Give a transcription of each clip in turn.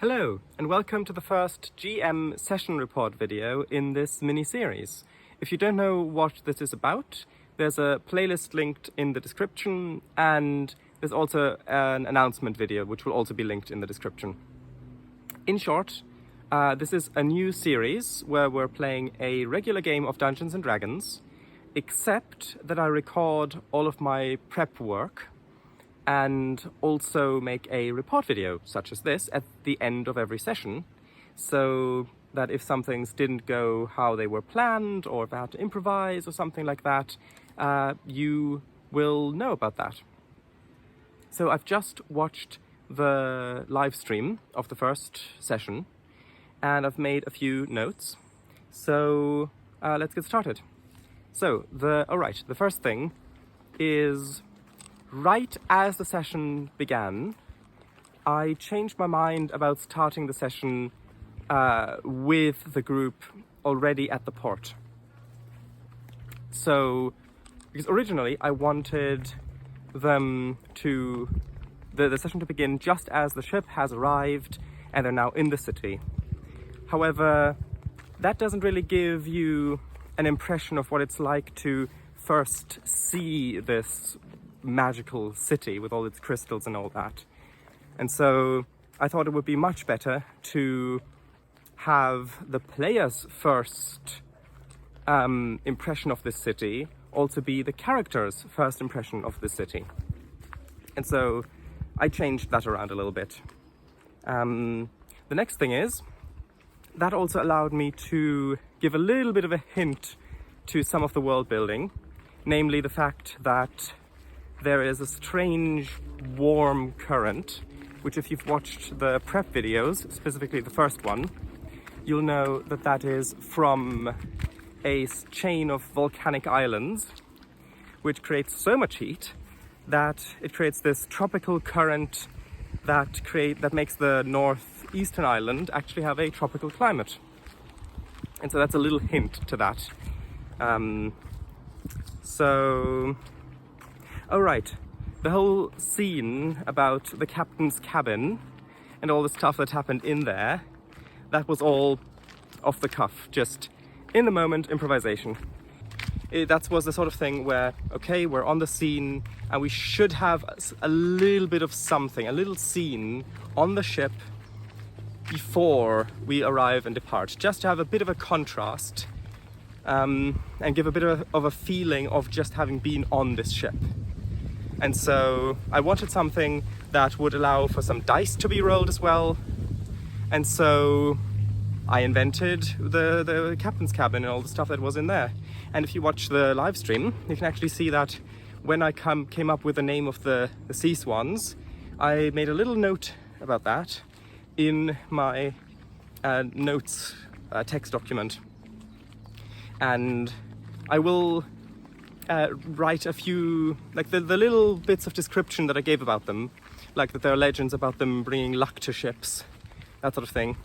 Hello, and welcome to the first GM session report video in this mini-series. If you don't know what this is about, there's a playlist linked in the description, and there's also an announcement video which will also be linked in the description. In short, this is a new series where we're playing a regular game of Dungeons & Dragons, except that I record all of my prep work and also make a report video such as this at the end of every session, so that if some things didn't go how they were planned, or if I had to improvise or something like that, you will know about that. So I've just watched the live stream of the first session and I've made a few notes, so let's get started. So the first thing is, right as the session began, I changed my mind about starting the session with the group already at the port. So, because originally I wanted them to, the session to begin just as the ship has arrived and they're now in the city. However, that doesn't really give you an impression of what it's like to first see this magical city with all its crystals and all that. And so I thought it would be much better to have the player's first impression of this city also be the character's first impression of the city. And so I changed that around a little bit. The next thing is, that also allowed me to give a little bit of a hint to some of the world building, namely the fact that there is a strange warm current, which if you've watched the prep videos, specifically the first one, you'll know that that is from a chain of volcanic islands, which creates so much heat that it creates this tropical current that makes the northeastern island actually have a tropical climate. And so that's a little hint to that. Alright, the whole scene about the captain's cabin and all the stuff that happened in there, that was all off the cuff, just in the moment improvisation. That was the sort of thing where, okay, we're on the scene and we should have a little bit of something, a little scene on the ship before we arrive and depart, just to have a bit of a contrast and give a bit of a feeling of just having been on this ship. And so I wanted something that would allow for some dice to be rolled as well. And so I invented the captain's cabin and all the stuff that was in there. And if you watch the live stream, you can actually see that when I came up with the name of the sea swans, I made a little note about that in my notes text document. And I will write a few, like the little bits of description that I gave about them, like that there are legends about them bringing luck to ships, that sort of thing.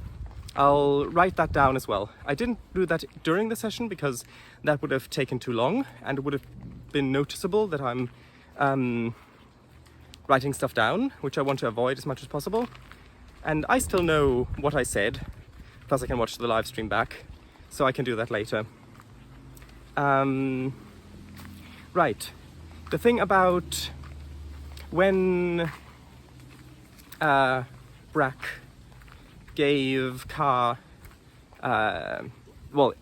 I'll write that down as well. I didn't do that during the session because that would have taken too long and it would have been noticeable that I'm writing stuff down, which I want to avoid as much as possible. And I still know what I said, plus I can watch the live stream back, so I can do that later. Right, the thing about when Brack gave Car,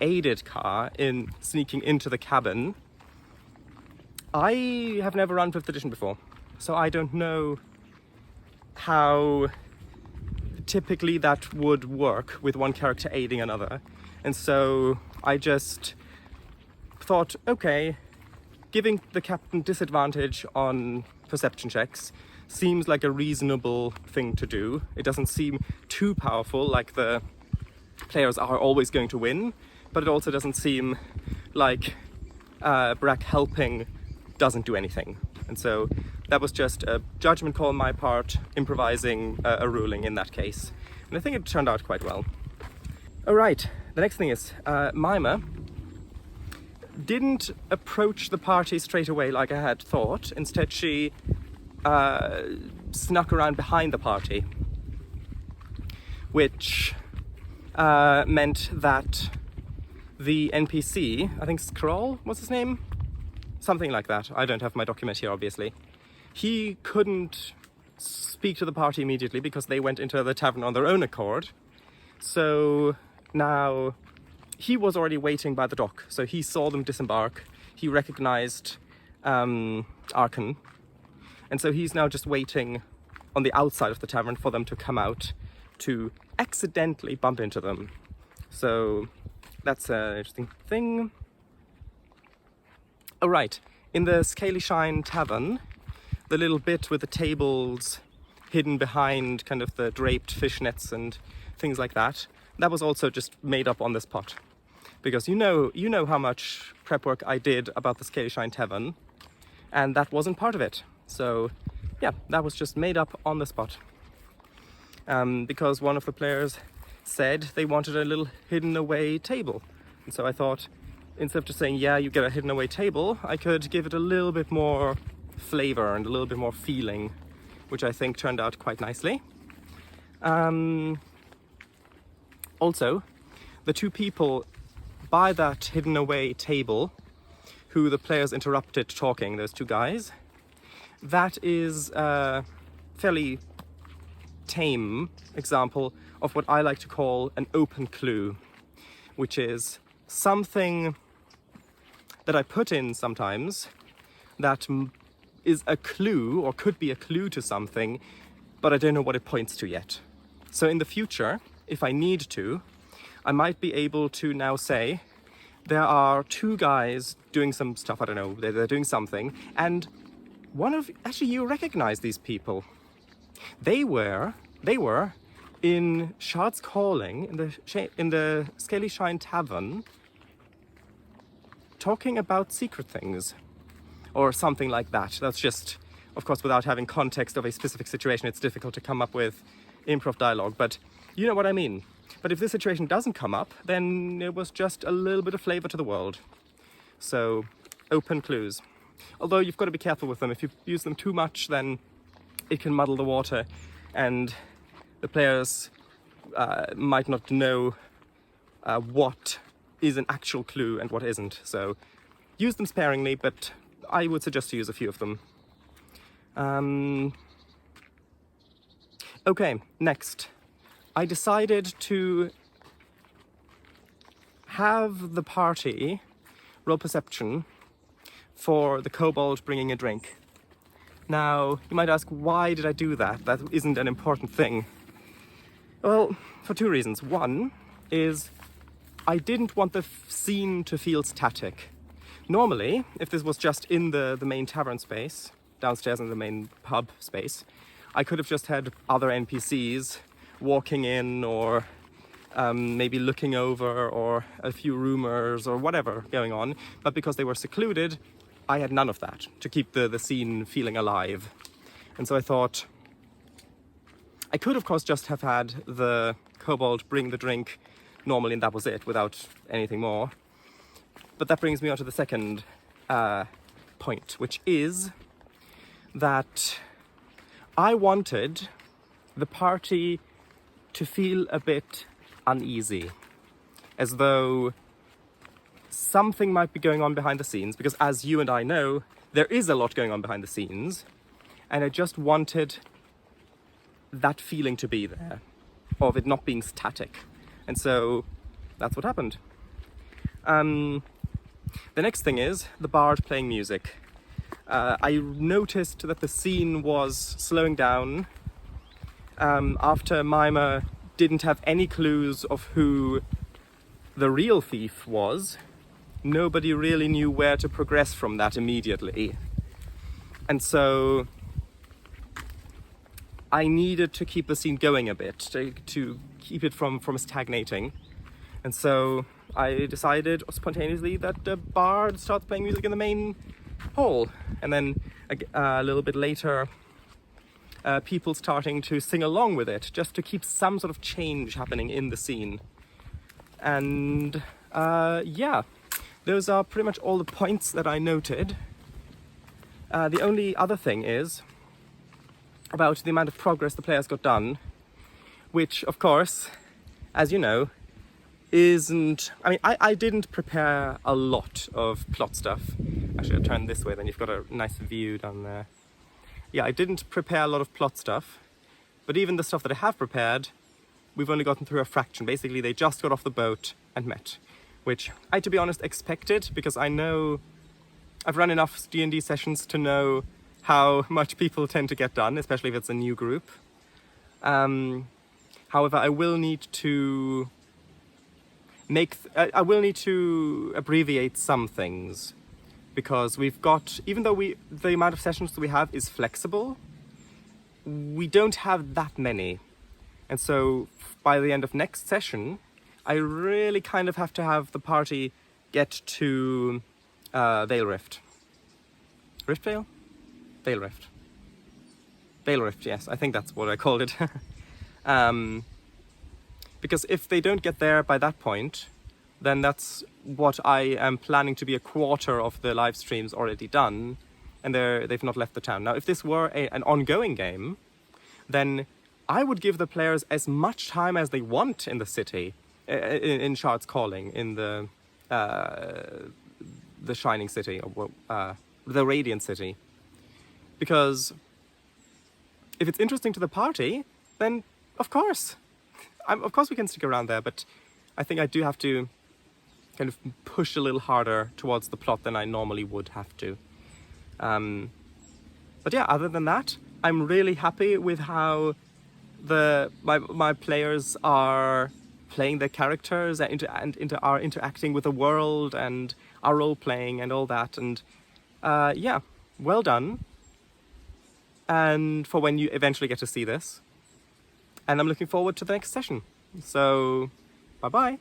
aided Car in sneaking into the cabin, I have never run 5th edition before, so I don't know how typically that would work with one character aiding another. And so I just thought, okay, giving the captain disadvantage on perception checks seems like a reasonable thing to do. It doesn't seem too powerful, like the players are always going to win, but it also doesn't seem like Brack helping doesn't do anything. And so that was just a judgment call on my part, improvising a ruling in that case. And I think it turned out quite well. Alright, the next thing is, Mima didn't approach the party straight away like I had thought. Instead, she snuck around behind the party, which meant that the NPC, I think Skrull, what's his name? Something like that. I don't have my document here, obviously. He couldn't speak to the party immediately because they went into the tavern on their own accord. So now he was already waiting by the dock. So he saw them disembark. He recognized Arkan. And so he's now just waiting on the outside of the tavern for them to come out to accidentally bump into them. So that's an interesting thing. Oh, right. In the Scaly Shine Tavern, the little bit with the tables hidden behind kind of the draped fish nets and things like that, that was also just made up on the spot. Because you know how much prep work I did about the Scaly Shine Tavern, and that wasn't part of it. So yeah, that was just made up on the spot. Because one of the players said they wanted a little hidden away table. And so I thought, instead of just saying, yeah, you get a hidden away table, I could give it a little bit more flavor and a little bit more feeling, which I think turned out quite nicely. Also, the two people by that hidden away table who the players interrupted talking, those two guys, that is a fairly tame example of what I like to call an open clue, which is something that I put in sometimes that is a clue or could be a clue to something, but I don't know what it points to yet. So in the future, if I need to, I might be able to now say there are two guys doing some stuff, I don't know, they're doing something, and actually you recognize these people. They were in Shard's Calling, in the Scaly Shine Tavern, talking about secret things, or something like that. That's just, of course, without having context of a specific situation, it's difficult to come up with improv dialogue, but you know what I mean. But if this situation doesn't come up, then it was just a little bit of flavor to the world. So, open clues. Although you've got to be careful with them. If you use them too much, then it can muddle the water, and the players might not know what is an actual clue and what isn't. So use them sparingly, but I would suggest to use a few of them. Okay, next. I decided to have the party roll perception for the kobold bringing a drink. Now, you might ask, why did I do that? That isn't an important thing. Well, for two reasons. One is I didn't want the scene to feel static. Normally, if this was just in the main tavern space, downstairs in the main pub space, I could have just had other NPCs walking in, or maybe looking over, or a few rumors or whatever going on. But because they were secluded, I had none of that to keep the scene feeling alive. And so I thought, I could of course just have had the kobold bring the drink normally and that was it, without anything more. But that brings me on to the second point, which is that I wanted the party to feel a bit uneasy, as though something might be going on behind the scenes, because as you and I know, there is a lot going on behind the scenes, and I just wanted that feeling to be there, of it not being static. And so that's what happened. The next thing is the bard playing music. I noticed that the scene was slowing down after Mima didn't have any clues of who the real thief was. Nobody really knew where to progress from that immediately. And so I needed to keep the scene going a bit, to keep it from stagnating. And so I decided spontaneously that the bard starts playing music in the main hall. And then a little bit later, people starting to sing along with it, just to keep some sort of change happening in the scene. And yeah, those are pretty much all the points that I noted. The only other thing is about the amount of progress the players got done. which of course, as you know, isn't... I mean, I didn't prepare a lot of plot stuff. Actually, I'll turn this way, then you've got a nice view down there. Yeah, I didn't prepare a lot of plot stuff, but even the stuff that I have prepared, we've only gotten through a fraction. Basically, they just got off the boat and met, which I, to be honest, expected, because I know I've run enough D&D sessions to know how much people tend to get done, especially if it's a new group. However, I will need to I will need to abbreviate some things, because we've got, even though the amount of sessions that we have is flexible, we don't have that many. And so by the end of next session, I really kind of have to have the party get to Vale Rift. Rift Vale? Vale Rift. Vale Rift, yes, I think that's what I called it. Because if they don't get there by that point, then that's what I am planning to be a quarter of the live streams already done, and they've not left the town. Now, if this were an ongoing game, then I would give the players as much time as they want in the city, in Shard's Calling, in the Shining City, or the Radiant City. Because if it's interesting to the party, then of course we can stick around there, but I think I do have to kind of push a little harder towards the plot than I normally would have to. But yeah, other than that, I'm really happy with how my players are playing their characters and are interacting with the world and our role playing and all that. And yeah, well done. And for when you eventually get to see this. And I'm looking forward to the next session. So, bye-bye.